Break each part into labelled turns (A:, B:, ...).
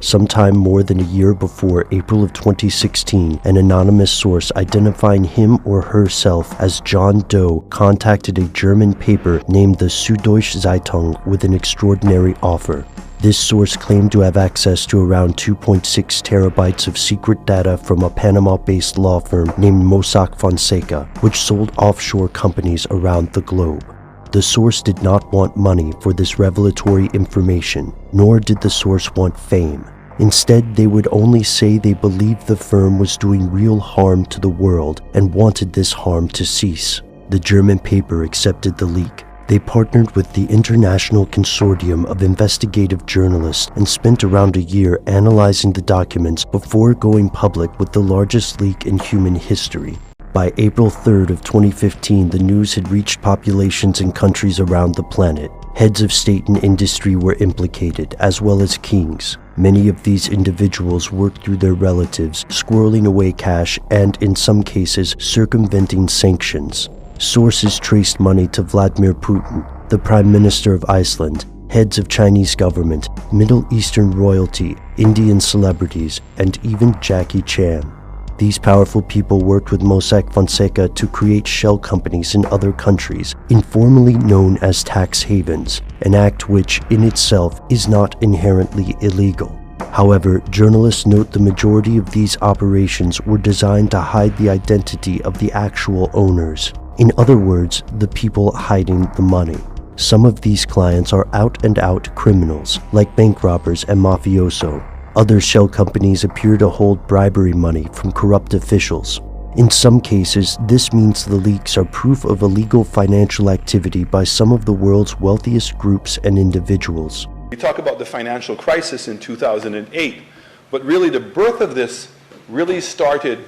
A: Sometime more than a year before April of 2016, an anonymous source identifying him or herself as John Doe contacted a German paper named the Süddeutsche Zeitung with an extraordinary offer. This source claimed to have access to around 2.6 terabytes of secret data from a Panama-based law firm named Mossack Fonseca, which sold offshore companies around the globe. The source did not want money for this revelatory information, nor did the source want fame. Instead, they would only say they believed the firm was doing real harm to the world and wanted this harm to cease. The German paper accepted the leak. They partnered with the International Consortium of Investigative Journalists and spent around a year analyzing the documents before going public with the largest leak in human history. By April 3rd of 2015, the news had reached populations in countries around the planet. Heads of state and industry were implicated, as well as kings. Many of these individuals worked through their relatives, squirreling away cash and, in some cases, circumventing sanctions. Sources traced money to Vladimir Putin, the Prime Minister of Iceland, heads of Chinese government, Middle Eastern royalty, Indian celebrities, and even Jackie Chan. These powerful people worked with Mossack Fonseca to create shell companies in other countries, informally known as tax havens, an act which, in itself, is not inherently illegal. However, journalists note the majority of these operations were designed to hide the identity of the actual owners. In other words, the people hiding the money. Some of these clients are out-and-out criminals, like bank robbers and mafioso. Other shell companies appear to hold bribery money from corrupt officials. In some cases, this means the leaks are proof of illegal financial activity by some of the world's wealthiest groups and individuals.
B: We talk about the financial crisis in 2008, but really the birth of this really started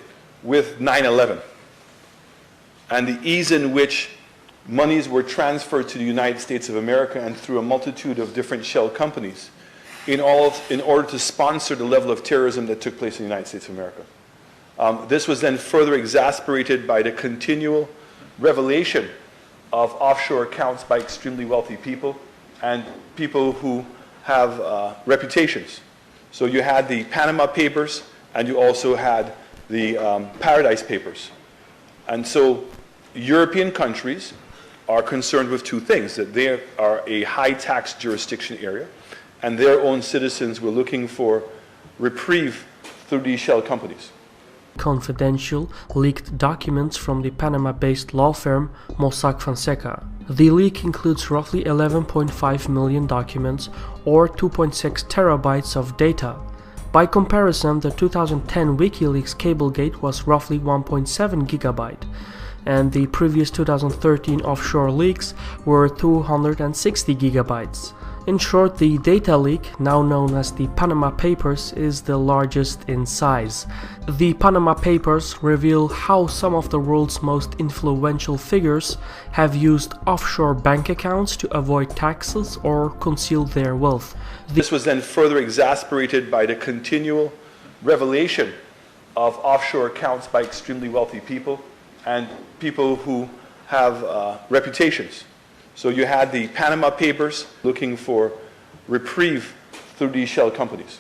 B: with 9/11 and the ease in which monies were transferred to the United States of America and through a multitude of different shell companies in order to sponsor the level of terrorism that took place in the United States of America. This was then further exacerbated by the continual revelation of offshore accounts by extremely wealthy people and people who have reputations. So you had the Panama Papers and you also had the Paradise Papers. And so European countries are concerned with two things, that they are a high tax jurisdiction area and their own citizens were looking for reprieve through these shell companies.
C: Confidential, leaked documents from the Panama-based law firm Mossack Fonseca. The leak includes roughly 11.5 million documents or 2.6 terabytes of data. By comparison, the 2010 WikiLeaks Cablegate was roughly 1.7 gigabyte, and the previous 2013 offshore leaks were 260 gigabytes. In short, the data leak, now known as the Panama Papers, is the largest in size. The Panama Papers reveal how some of the world's most influential figures have used offshore bank accounts to avoid taxes or conceal their wealth.
B: This was then further exacerbated by the continual revelation of offshore accounts by extremely wealthy people and people who have reputations. So you had the Panama Papers looking for reprieve through these shell companies.